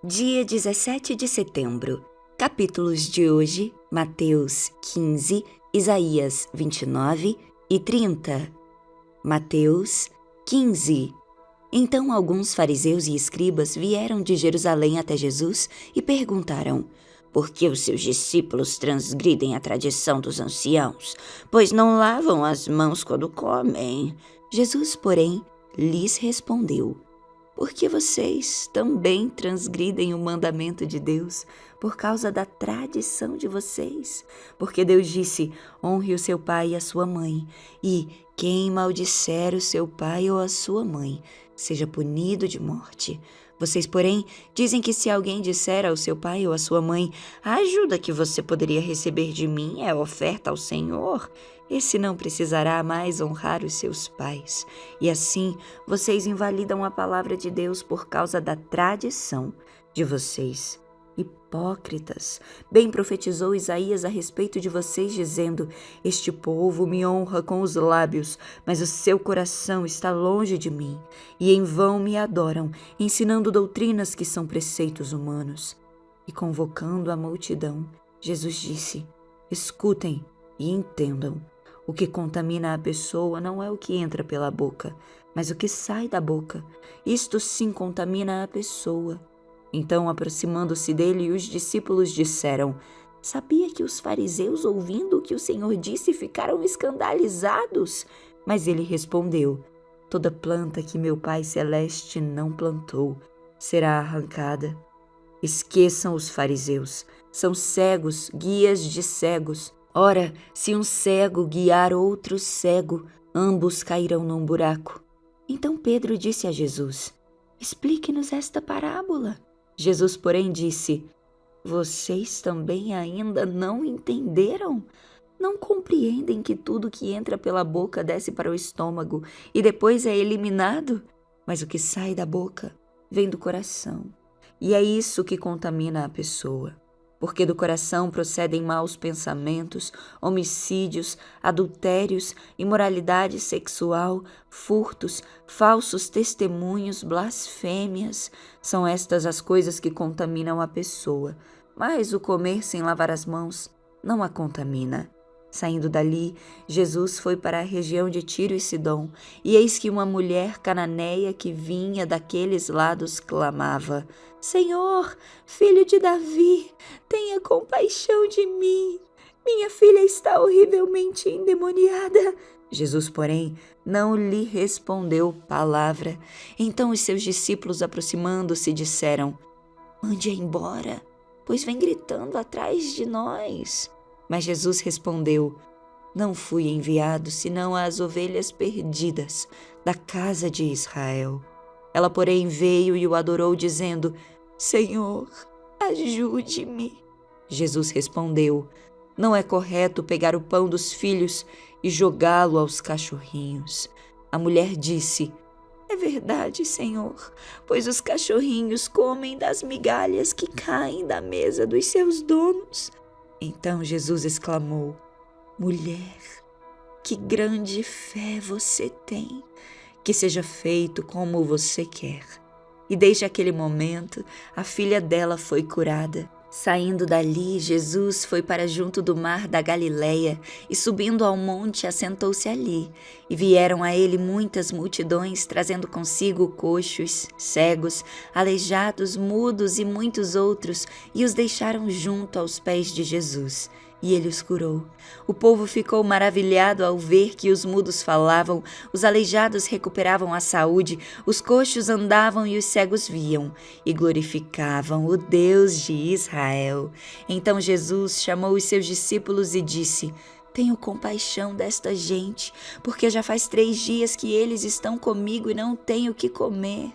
Dia 17 de setembro. Capítulos de hoje: Mateus 15, Isaías 29 e 30. Mateus 15. Então alguns fariseus e escribas vieram de Jerusalém até Jesus e perguntaram: por que os seus discípulos transgridem a tradição dos anciãos, pois não lavam as mãos quando comem? Jesus, porém, lhes respondeu: porque vocês também transgridem o mandamento de Deus por causa da tradição de vocês. Porque Deus disse: honre o seu pai e a sua mãe, e quem maldisser o seu pai ou a sua mãe seja punido de morte. Vocês, porém, dizem que se alguém disser ao seu pai ou à sua mãe: a ajuda que você poderia receber de mim é oferta ao Senhor, esse não precisará mais honrar os seus pais. E assim, vocês invalidam a palavra de Deus por causa da tradição de vocês. Hipócritas, bem profetizou Isaías a respeito de vocês, dizendo: este povo me honra com os lábios, mas o seu coração está longe de mim, e em vão me adoram, ensinando doutrinas que são preceitos humanos. E convocando a multidão, Jesus disse: escutem e entendam. O que contamina a pessoa não é o que entra pela boca, mas o que sai da boca. Isto sim contamina a pessoa. Então, aproximando-se dele, os discípulos disseram: sabia que os fariseus, ouvindo o que o Senhor disse, ficaram escandalizados? Mas ele respondeu: toda planta que meu Pai Celeste não plantou será arrancada. Esqueçam os fariseus, são cegos, guias de cegos. Ora, se um cego guiar outro cego, ambos cairão num buraco. Então Pedro disse a Jesus: explique-nos esta parábola. Jesus, porém, disse: vocês também ainda não entenderam? Não compreendem que tudo que entra pela boca desce para o estômago e depois é eliminado? Mas o que sai da boca vem do coração. E é isso que contamina a pessoa. Porque do coração procedem maus pensamentos, homicídios, adultérios, imoralidade sexual, furtos, falsos testemunhos, blasfêmias. São estas as coisas que contaminam a pessoa, mas o comer sem lavar as mãos não a contamina. Saindo dali, Jesus foi para a região de Tiro e Sidom, e eis que uma mulher cananeia que vinha daqueles lados clamava: Senhor, filho de Davi, tenha compaixão de mim. Minha filha está horrivelmente endemoniada. Jesus, porém, não lhe respondeu palavra. Então os seus discípulos, aproximando-se, disseram: mande-a embora, pois vem gritando atrás de nós. Mas Jesus respondeu: não fui enviado senão às ovelhas perdidas da casa de Israel. Ela, porém, veio e o adorou, dizendo: Senhor, ajude-me. Jesus respondeu: não é correto pegar o pão dos filhos e jogá-lo aos cachorrinhos. A mulher disse: é verdade, Senhor, pois os cachorrinhos comem das migalhas que caem da mesa dos seus donos. Então Jesus exclamou: mulher, que grande fé você tem, que seja feito como você quer. E desde aquele momento, a filha dela foi curada. Saindo dali, Jesus foi para junto do mar da Galileia e, subindo ao monte, assentou-se ali. E vieram a ele muitas multidões, trazendo consigo coxos, cegos, aleijados, mudos e muitos outros, e os deixaram junto aos pés de Jesus. E ele os curou. O povo ficou maravilhado ao ver que os mudos falavam, os aleijados recuperavam a saúde, os coxos andavam e os cegos viam, e glorificavam o Deus de Israel. Então Jesus chamou os seus discípulos e disse: tenho compaixão desta gente, porque já faz 3 dias que eles estão comigo e não tenho o que comer.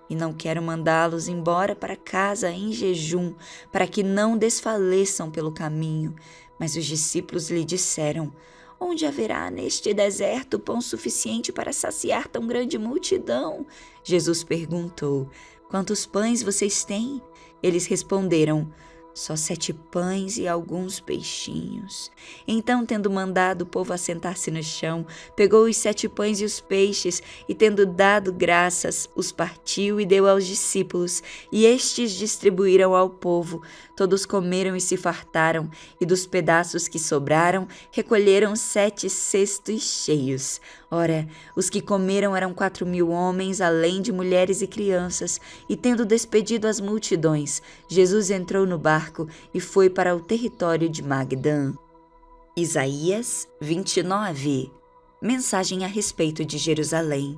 E não quero mandá-los embora para casa em jejum, para que não desfaleçam pelo caminho. Mas os discípulos lhe disseram: onde haverá neste deserto pão suficiente para saciar tão grande multidão? Jesus perguntou: quantos pães vocês têm? Eles responderam: Só 7 pães e alguns peixinhos. Então, tendo mandado o povo assentar-se no chão, pegou os 7 pães e os peixes, e tendo dado graças, os partiu e deu aos discípulos, e estes distribuíram ao povo. Todos comeram e se fartaram, e dos pedaços que sobraram, recolheram 7 cestos cheios. Ora, os que comeram eram 4.000 homens, além de mulheres e crianças, e tendo despedido as multidões, Jesus entrou no barco e foi para o território de Magdã. Isaías 29. Mensagem a respeito de Jerusalém.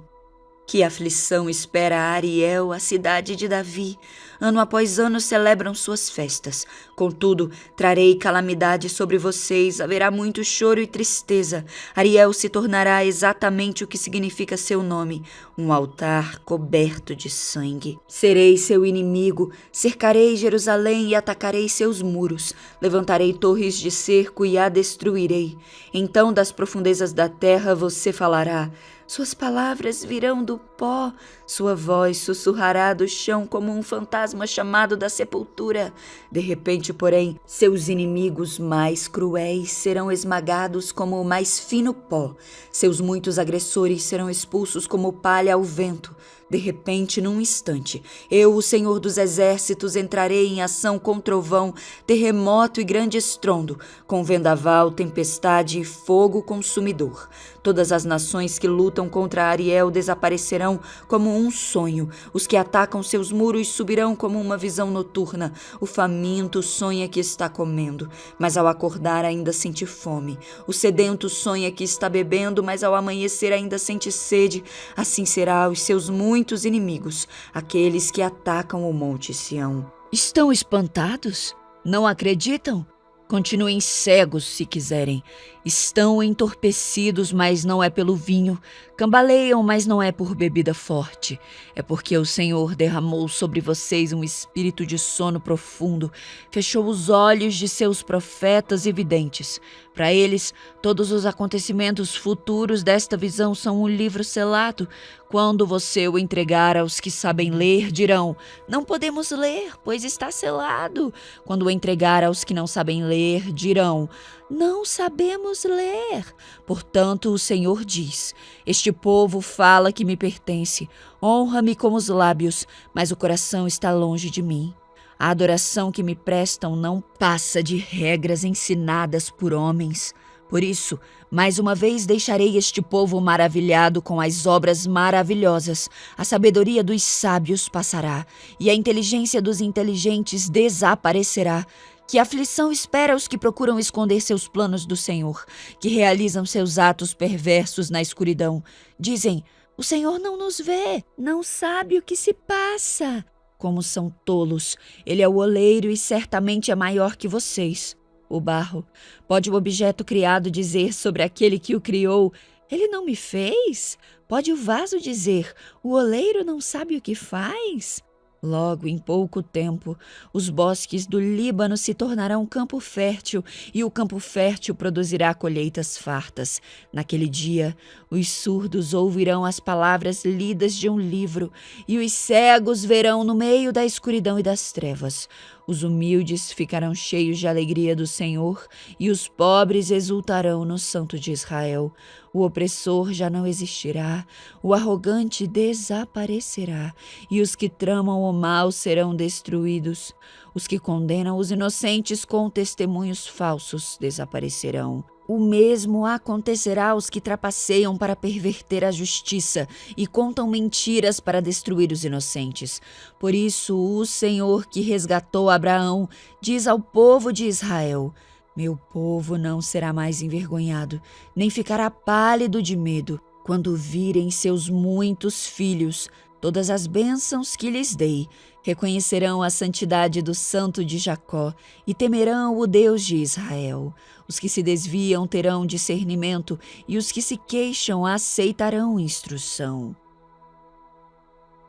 Que aflição espera a Ariel, a cidade de Davi. Ano após ano celebram suas festas. Contudo, trarei calamidade sobre vocês, haverá muito choro e tristeza. Ariel se tornará exatamente o que significa seu nome, um altar coberto de sangue. Serei seu inimigo, cercarei Jerusalém e atacarei seus muros. Levantarei torres de cerco e a destruirei. Então das profundezas da terra você falará. Suas palavras virão do pó, sua voz sussurrará do chão como um fantasma chamado da sepultura. De repente, porém, seus inimigos mais cruéis serão esmagados como o mais fino pó. Seus muitos agressores serão expulsos como palha ao vento. De repente, num instante, eu, o Senhor dos Exércitos, entrarei em ação com trovão, terremoto e grande estrondo, com vendaval, tempestade e fogo consumidor. Todas as nações que lutam contra Ariel desaparecerão como um sonho. Os que atacam seus muros subirão como uma visão noturna. O faminto sonha que está comendo, mas ao acordar ainda sente fome. O sedento sonha que está bebendo, mas ao amanhecer ainda sente sede. Assim será aos seus muitos inimigos, aqueles que atacam o Monte Sião. Estão espantados? Não acreditam? Continuem cegos se quiserem. Estão entorpecidos, mas não é pelo vinho. Cambaleiam, mas não é por bebida forte. É porque o Senhor derramou sobre vocês um espírito de sono profundo. Fechou os olhos de seus profetas e videntes. Para eles, todos os acontecimentos futuros desta visão são um livro selado. Quando você o entregar aos que sabem ler, dirão: não podemos ler, pois está selado. Quando o entregar aos que não sabem ler, dirão: não sabemos ler. Portanto, o Senhor diz: este povo fala que me pertence, honra-me com os lábios, mas o coração está longe de mim. A adoração que me prestam não passa de regras ensinadas por homens. Por isso, mais uma vez deixarei este povo maravilhado com as obras maravilhosas. A sabedoria dos sábios passará, e a inteligência dos inteligentes desaparecerá. Que aflição espera os que procuram esconder seus planos do Senhor, que realizam seus atos perversos na escuridão. Dizem: o Senhor não nos vê, não sabe o que se passa. Como são tolos! Ele é o oleiro e certamente é maior que vocês. O barro. Pode o objeto criado dizer sobre aquele que o criou: ele não me fez? Pode o vaso dizer: o oleiro não sabe o que faz? Logo, em pouco tempo, os bosques do Líbano se tornarão campo fértil, e o campo fértil produzirá colheitas fartas. Naquele dia, os surdos ouvirão as palavras lidas de um livro, e os cegos verão no meio da escuridão e das trevas. Os humildes ficarão cheios de alegria do Senhor, e os pobres exultarão no Santo de Israel. O opressor já não existirá, o arrogante desaparecerá, e os que tramam o mal serão destruídos. Os que condenam os inocentes com testemunhos falsos desaparecerão. O mesmo acontecerá aos que trapaceiam para perverter a justiça e contam mentiras para destruir os inocentes. Por isso, o Senhor que resgatou Abraão diz ao povo de Israel: meu povo não será mais envergonhado, nem ficará pálido de medo, quando virem seus muitos filhos, todas as bênçãos que lhes dei. Reconhecerão a santidade do Santo de Jacó e temerão o Deus de Israel. Os que se desviam terão discernimento, e os que se queixam aceitarão instrução.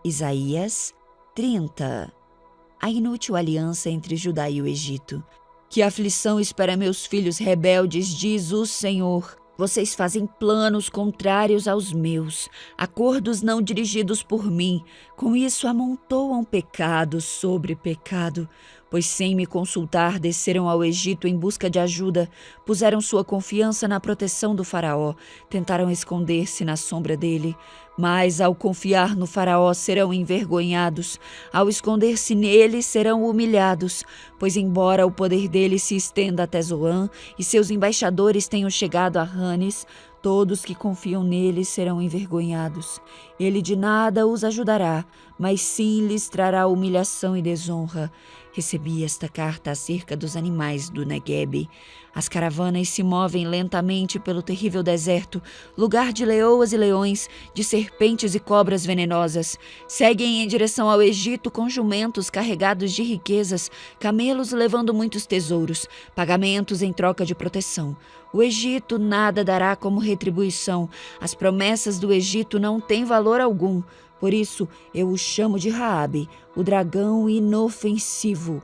Isaías 30. A inútil aliança entre Judá e o Egito. Que aflição espera meus filhos rebeldes, diz o Senhor. Vocês fazem planos contrários aos meus, acordos não dirigidos por mim. Com isso amontoam pecado sobre pecado. pois sem me consultar desceram ao Egito em busca de ajuda, puseram sua confiança na proteção do faraó, tentaram esconder-se na sombra dele. Mas ao confiar no faraó serão envergonhados, ao esconder-se nele serão humilhados, pois embora o poder dele se estenda até Zoan e seus embaixadores tenham chegado a Ranes, todos que confiam nele serão envergonhados. Ele de nada os ajudará, mas sim lhes trará humilhação e desonra. Recebi esta carta acerca dos animais do Neguebe. As caravanas se movem lentamente pelo terrível deserto, lugar de leoas e leões, de serpentes e cobras venenosas. Seguem em direção ao Egito com jumentos carregados de riquezas, camelos levando muitos tesouros, pagamentos em troca de proteção. O Egito nada dará como retribuição. As promessas do Egito não têm valor algum. Por isso, eu o chamo de Raabe, o dragão inofensivo.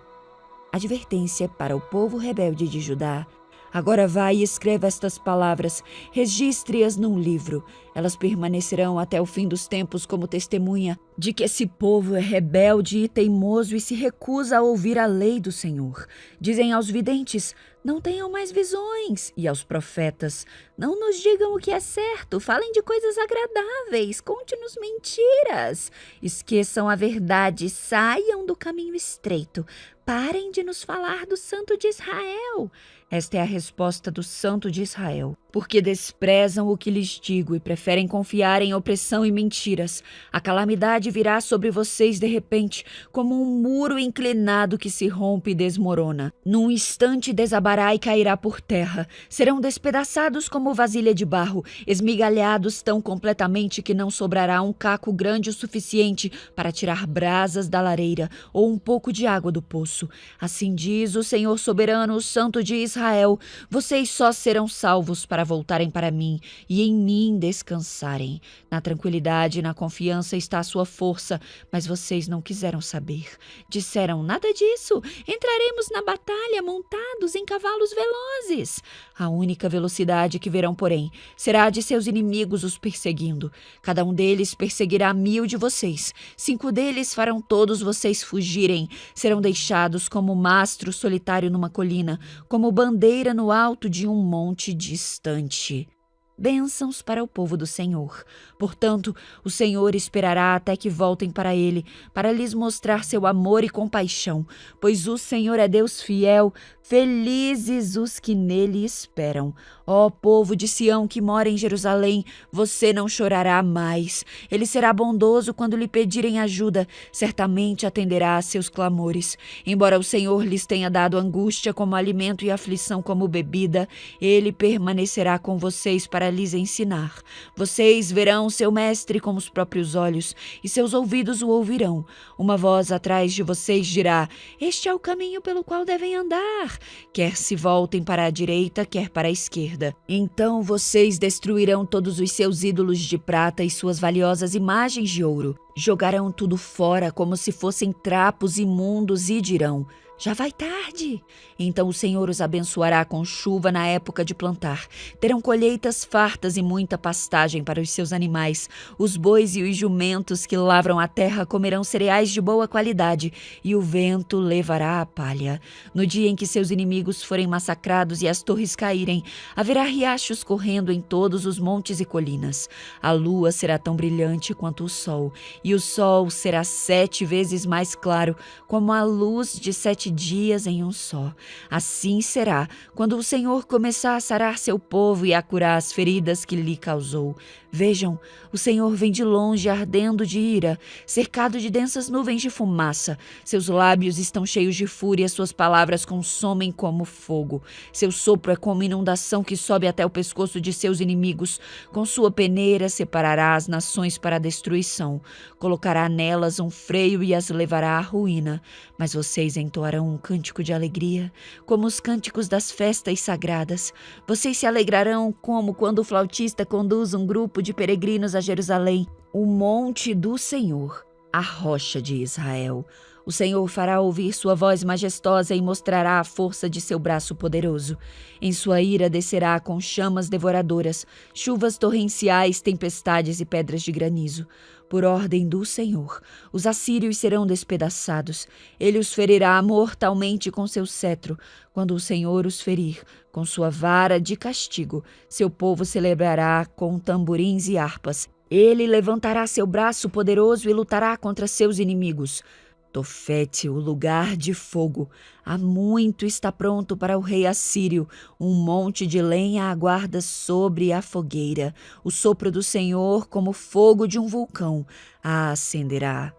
Advertência para o povo rebelde de Judá. Agora vai e escreva estas palavras, registre-as num livro. Elas permanecerão até o fim dos tempos como testemunha de que esse povo é rebelde e teimoso e se recusa a ouvir a lei do Senhor. Dizem aos videntes, não tenham mais visões, e aos profetas, não nos digam o que é certo, falem de coisas agradáveis, conte-nos mentiras. Esqueçam a verdade, saiam do caminho estreito, parem de nos falar do Santo de Israel. Esta é a resposta do Santo de Israel. Porque desprezam o que lhes digo e preferem confiar em opressão e mentiras. A calamidade virá sobre vocês de repente, como um muro inclinado que se rompe e desmorona. Num instante desabará e cairá por terra. Serão despedaçados como vasilha de barro, esmigalhados tão completamente que não sobrará um caco grande o suficiente para tirar brasas da lareira ou um pouco de água do poço. Assim diz o Senhor soberano, o Santo de Israel, vocês só serão salvos para voltarem para mim e em mim descansarem. Na tranquilidade e na confiança está a sua força, mas vocês não quiseram saber. Disseram, nada disso, entraremos na batalha montados em cavalos velozes. A única velocidade que verão, porém, será a de seus inimigos os perseguindo. Cada um deles perseguirá 1000 de vocês. 5 deles farão todos vocês fugirem. Serão deixados como mastro solitário numa colina, como bandeira no alto de um monte distante. Bênçãos para o povo do Senhor. Portanto, o Senhor esperará até que voltem para ele, para lhes mostrar seu amor e compaixão, pois o Senhor é Deus fiel, felizes os que nele esperam. Ó povo de Sião que mora em Jerusalém, você não chorará mais. Ele será bondoso quando lhe pedirem ajuda, certamente atenderá a seus clamores. Embora o Senhor lhes tenha dado angústia como alimento e aflição como bebida, ele permanecerá com vocês para lhes ensinar. Vocês verão seu mestre com os próprios olhos, e seus ouvidos o ouvirão. Uma voz atrás de vocês dirá, este é o caminho pelo qual devem andar. Quer se voltem para a direita, quer para a esquerda. Então vocês destruirão todos os seus ídolos de prata e suas valiosas imagens de ouro. Jogarão tudo fora como se fossem trapos imundos e dirão, já vai tarde. Então o Senhor os abençoará com chuva na época de plantar. Terão colheitas fartas e muita pastagem para os seus animais. Os bois e os jumentos que lavram a terra comerão cereais de boa qualidade, e o vento levará a palha. No dia em que seus inimigos forem massacrados e as torres caírem, haverá riachos correndo em todos os montes e colinas. A lua será tão brilhante quanto o sol, e o sol será 7 vezes mais claro, como a luz de 7 dias em um só. Assim será quando o Senhor começar a sarar seu povo e a curar as feridas que lhe causou. Vejam, o Senhor vem de longe ardendo de ira, cercado de densas nuvens de fumaça. Seus lábios estão cheios de fúria, suas palavras consomem como fogo. Seu sopro é como inundação que sobe até o pescoço de seus inimigos. Com sua peneira separará as nações para a destruição. Colocará nelas um freio e as levará à ruína. Mas vocês entoarão um cântico de alegria, como os cânticos das festas sagradas. Vocês se alegrarão como quando o flautista conduz um grupo de peregrinos a Jerusalém, o monte do Senhor, a rocha de Israel. O Senhor fará ouvir sua voz majestosa e mostrará a força de seu braço poderoso. Em sua ira descerá com chamas devoradoras, chuvas torrenciais, tempestades e pedras de granizo. Por ordem do Senhor, os assírios serão despedaçados. Ele os ferirá mortalmente com seu cetro. Quando o Senhor os ferir com sua vara de castigo, seu povo celebrará com tamborins e harpas. Ele levantará seu braço poderoso e lutará contra seus inimigos. Tofete, o lugar de fogo. Há muito está pronto para o rei assírio. Um monte de lenha aguarda sobre a fogueira. O sopro do Senhor, como fogo de um vulcão, a acenderá.